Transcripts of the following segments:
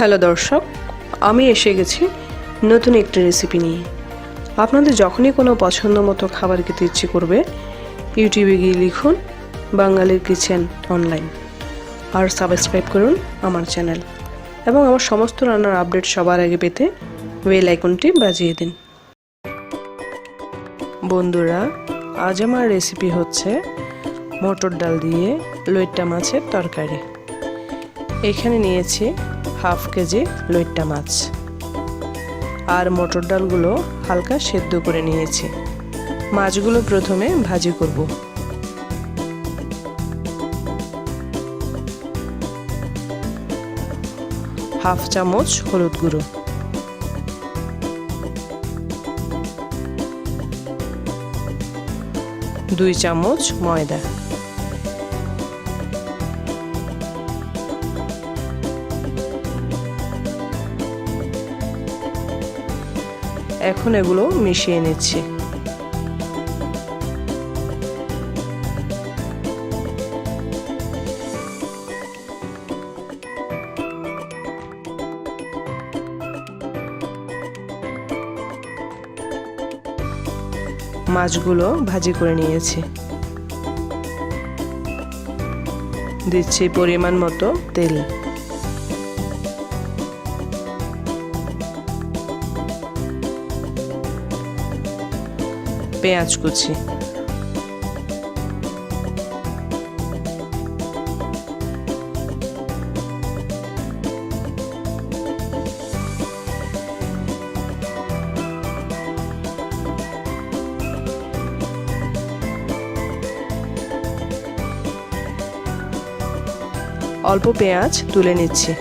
Hello দর্শক, আমি এসে গেছি নতুন একটা রেসিপি নিয়ে। আপনাদের যখনই কোনো পছন্দ মতো খাবার খেতে ইচ্ছে করবে, ইউটিউবে গিয়ে লিখুন বাঙালির কিচেন অনলাইন আর সাবস্ক্রাইব করুন আমার চ্যানেল এবং আমার সমস্ত রান্নার আপডেট সবার আগে পেতে বেল আইকনটি বাজিয়ে দিন। বন্ধুরা, আজ আমার রেসিপি হচ্ছে মটর ডাল দিয়ে লইট্টা মাছের তরকারি। এখানে নিয়েছি হাফ কেজি লইট্টা মাছ আর মটর ডালগুলো হালকা সেদ্ধ করে নিয়েছি। মাছগুলো প্রথমে ভাজি করব। হাফ চামচ হলুদ গুঁড়ো, দুই চামচ ময়দা, এখন এগুলো মিশিয়ে নিচ্ছি। মাছগুলো ভাজি করে নিয়েছি। দিচ্ছি পরিমাণ মতো তেল, পেঁয়াজ কুচি, অল্প পেঁয়াজ তুলে নিচ্ছি।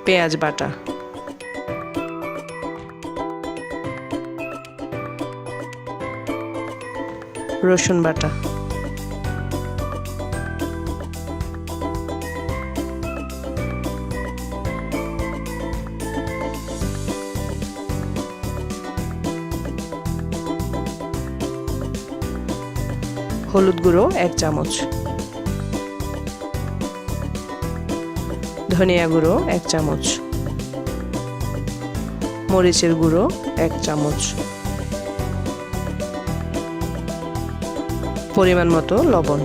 পেঁয়াজ বাটা, রসুন বাটা, হলুদ গুঁড়ো 1 চামচ, ধনিয়া গুঁড়ো 1 চামচ, মরিচের গুঁড়ো 1 চামচ, পরিমাণ মতো লবণ।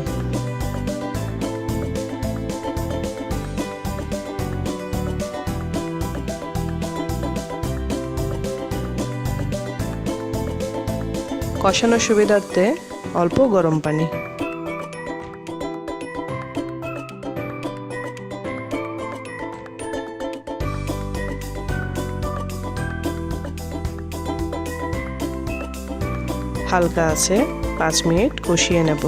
কষানোর সুবিধার্থে অল্প গরম পানি। হালকা আছে 5 মিনিট কষিয়ে নেব।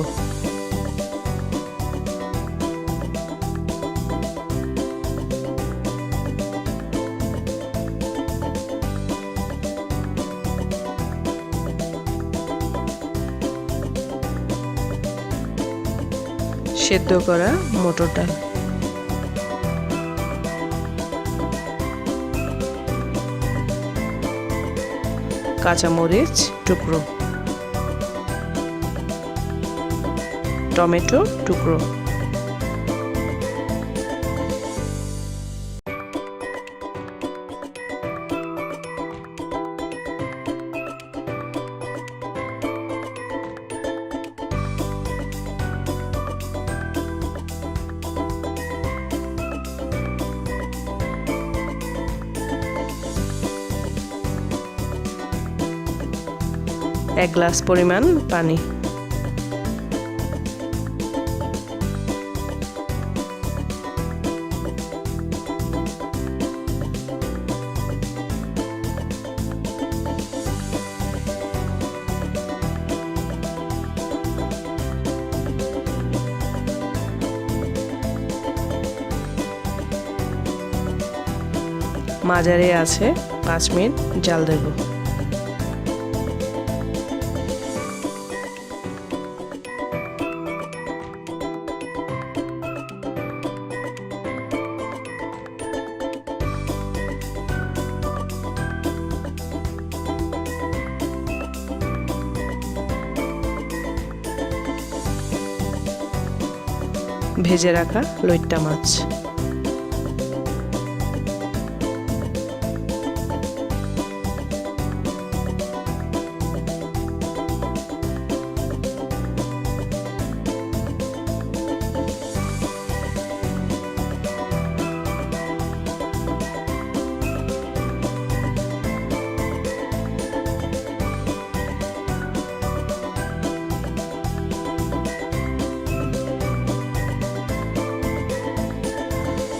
সেদ্ধ করা মটর ডাল, কাঁচামরিচ টুকরো, টমেটো টুকরো, এক গ্লাস পরিমাণ পানি। মাঝারে আছে 5 মিনিট জাল দেব। ভেজে রাখা লইট্টা মাছ।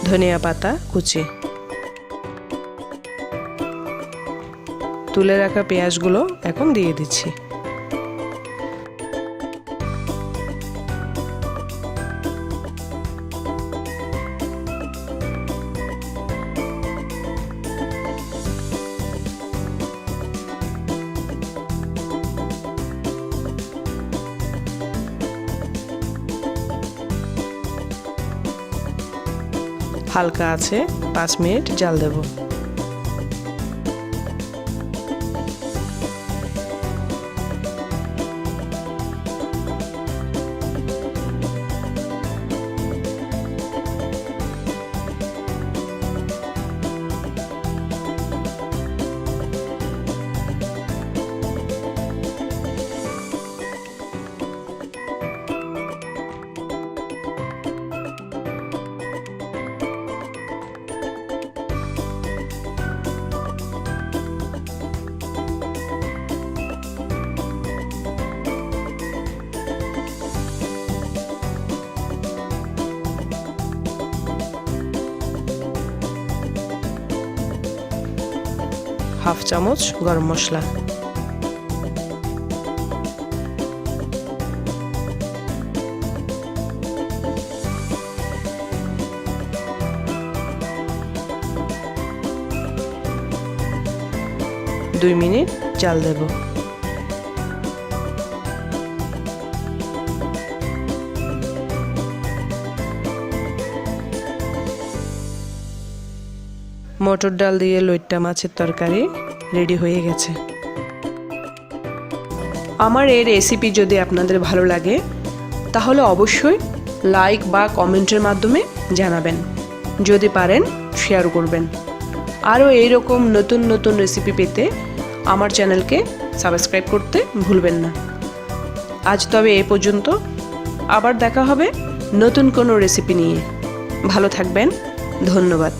ধনিয়া পাতা কুচি, তুলে রাখা পেঁয়াজগুলো এখন দিয়ে দিচ্ছি। হালকা আছে 5 মিনিট জাল দেব। হাফ চামচ গরম মশলা, দুই মিনিট জাল দেব। মটর ডাল দিয়ে লইট্টা মাছের তরকারি রেডি হয়ে গেছে। আমার এই রেসিপি যদি আপনাদের ভালো লাগে তাহলে অবশ্যই লাইক বা কমেন্টের মাধ্যমে জানাবেন, যদি পারেন শেয়ার করবেন। আরও এইরকম নতুন নতুন রেসিপি পেতে আমার চ্যানেলকে সাবস্ক্রাইব করতে ভুলবেন না। আজ তবে এই পর্যন্ত, আবার দেখা হবে নতুন কোনো রেসিপি নিয়ে। ভালো থাকবেন, ধন্যবাদ।